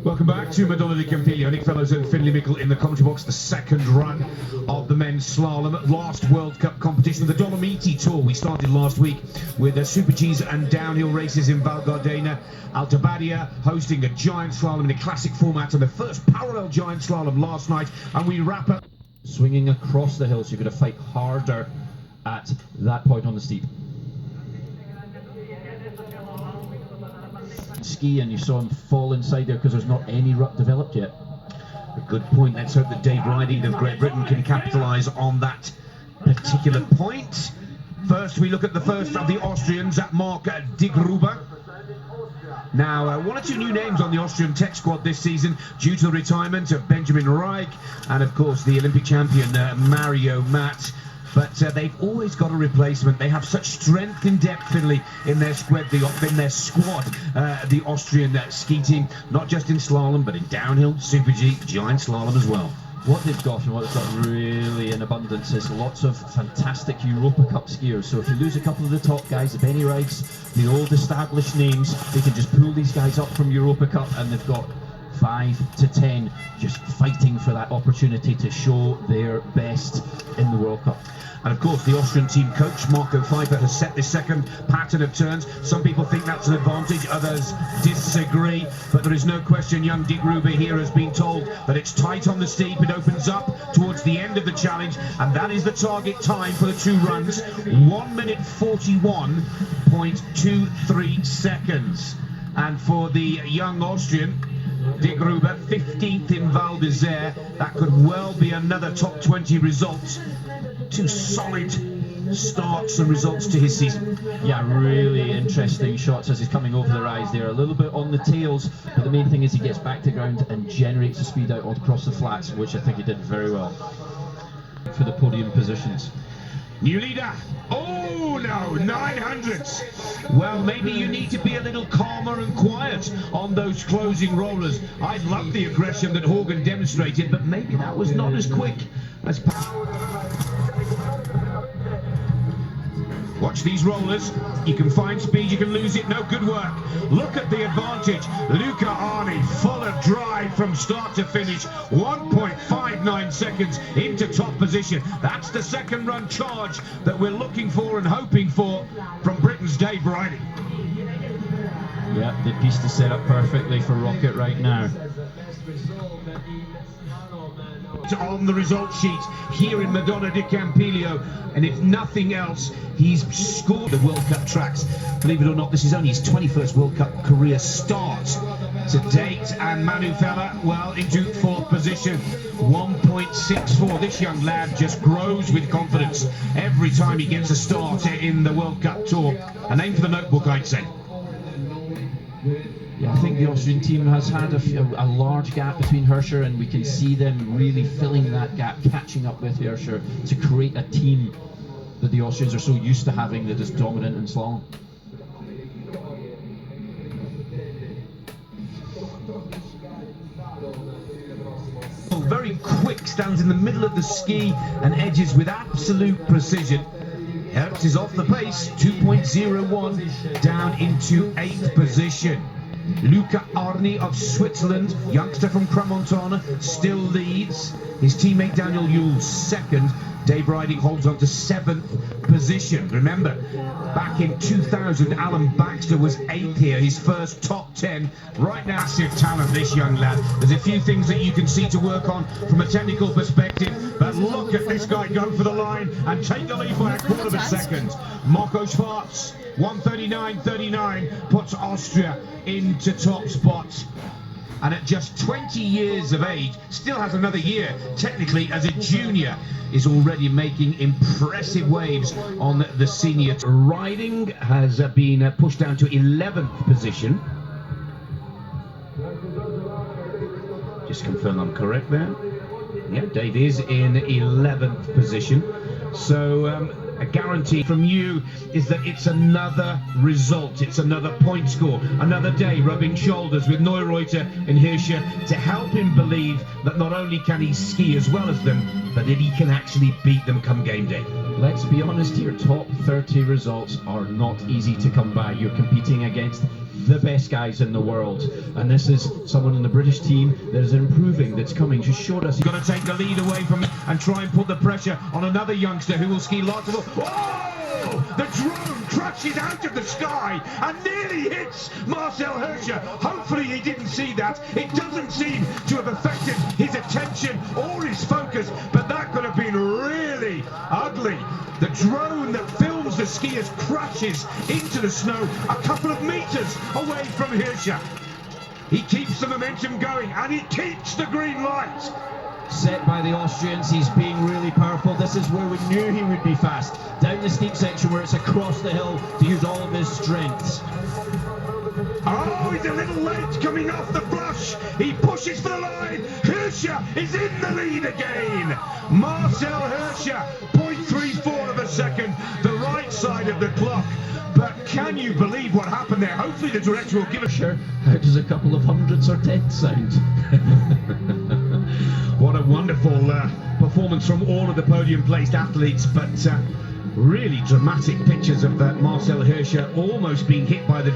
Welcome back to Madonna di Campiglio. Nick Fellows and Finlay Mickle in the commentary box. The second run of the men's slalom, last World Cup competition, the Dolomiti Tour. We started last week with the Super Gs and downhill races in Val Gardena. Alta Badia hosting a giant slalom in a classic format, and the first parallel giant slalom last night. And we wrap up swinging across the hill, so you've got to fight harder at that point on the steep. Ski, and you saw him fall inside there because there's not any rut developed yet. A good point. Let's hope that Dave Riding of Great Britain can capitalise on that particular point. First, we look at the first of the Austrians, at Mark Digruber. Now, one or two new names on the Austrian tech squad this season due to the retirement of Benjamin Reich and, of course, the Olympic champion Mario Matt. But they've always got a replacement. They have such strength and depth, Finlay, in their squad, the Austrian ski team, not just in slalom, but in downhill, Super G, giant slalom as well. What they've got and what they've got really in abundance is lots of fantastic Europa Cup skiers. So if you lose a couple of the top guys, the Benny Rights, the old established names, they can just pull these guys up from Europa Cup, and they've got 5 to 10 just fighting for that opportunity to show their best in the World Cup. And of course, the Austrian team coach, Marco Pfeiffer, has set this second pattern of turns. Some people think that's an advantage, others disagree. But there is no question young Digruber here has been told that it's tight on the steep. It opens up towards the end of the challenge, and that is the target time for the two runs. 1 minute 41.23 seconds. And for the young Austrian, Digruber, 15th in Val d'Isère, that could well be another top 20 result. Two solid starts and results to his season. Yeah, really interesting shots as he's coming over the rise there. A little bit on the tails, but the main thing is he gets back to ground and generates the speed out across the flats, which I think he did very well for the podium positions. New leader. Oh no, 900s. Well, maybe you need to be a little calmer and quiet on those closing rollers. I love the aggression that Horgan demonstrated, but maybe that was not as quick as... Watch these rollers. You can find speed, you can lose it. No, good work. Look at the advantage. Luca Arni, full of drive from start to finish. 1.59 seconds into top position. That's the second run charge that we're looking for and hoping for from Britain's Dave Riding. Yeah, the piste is set up perfectly for Rocket right now. On the result sheet here in Madonna di Campiglio, and if nothing else, he's scored the World Cup tracks. Believe it or not, this is only his 21st World Cup career start to date, and Manu Fella, well, into 4th position. 1.64. This young lad just grows with confidence every time he gets a start in the World Cup Tour. A name for the notebook, I'd say. Yeah, I think the Austrian team has had a large gap between Hirscher, and we can see them really filling that gap, catching up with Hirscher to create a team that the Austrians are so used to having that is dominant in slalom. Very quick, stands in the middle of the ski and edges with absolute precision. Hertz is off the pace, 2.01 down into 8th position. Luca Arni of Switzerland, youngster from Crans-Montana, still leads. His teammate Daniel Yule's second. Dave Riding holds on to 7th position. Remember, back in 2000, Alan Baxter was 8th here, his first top 10. Right now, massive talent, this young lad. There's a few things that you can see to work on from a technical perspective, but look at this guy go for the line and take the lead by a quarter of a second. Marco Schwarz, 1:39.39, puts Austria into top spot. And at just 20 years of age, still has another year, technically, as a junior, is already making impressive waves on the senior. Riding has been pushed down to 11th position. Just confirm I'm correct there. Yeah, Dave is in 11th position. So a guarantee from you is that it's another result, it's another point score, another day rubbing shoulders with Neureuter and Hirscher to help him believe that not only can he ski as well as them, but that he can actually beat them come game day. Let's be honest here, top 30 results are not easy to come by. You're competing against the best guys in the world, and this is someone in the British team that is improving, that's coming. Just showed us. He's got to take the lead away from him and try and put the pressure on another youngster who will ski lots of. Oh! The drone crashes out of the sky and nearly hits Marcel Hirscher. Hopefully he didn't see that. It doesn't seem to have affected his attention or his focus, but that could have been really ugly. The drone that films the skiers crashes into the snow a couple of meters away from Hirscher. He keeps the momentum going and he keeps the green light. Set by the Austrians, he's being really powerful. This is where we knew he would be fast. Down the steep section where it's across the hill to use all of his strengths. Oh, he's a little late coming off the flush. He pushes for the line. Hirscher is in the lead again. Marcel Hirscher, 0.34 of a second, the right side of the clock. But can you believe what happened there? Hopefully the director will give a Sure, how does a couple of hundreds or tens sound? What a wonderful performance from all of the podium-placed athletes, but really dramatic pictures of Marcel Hirscher almost being hit by the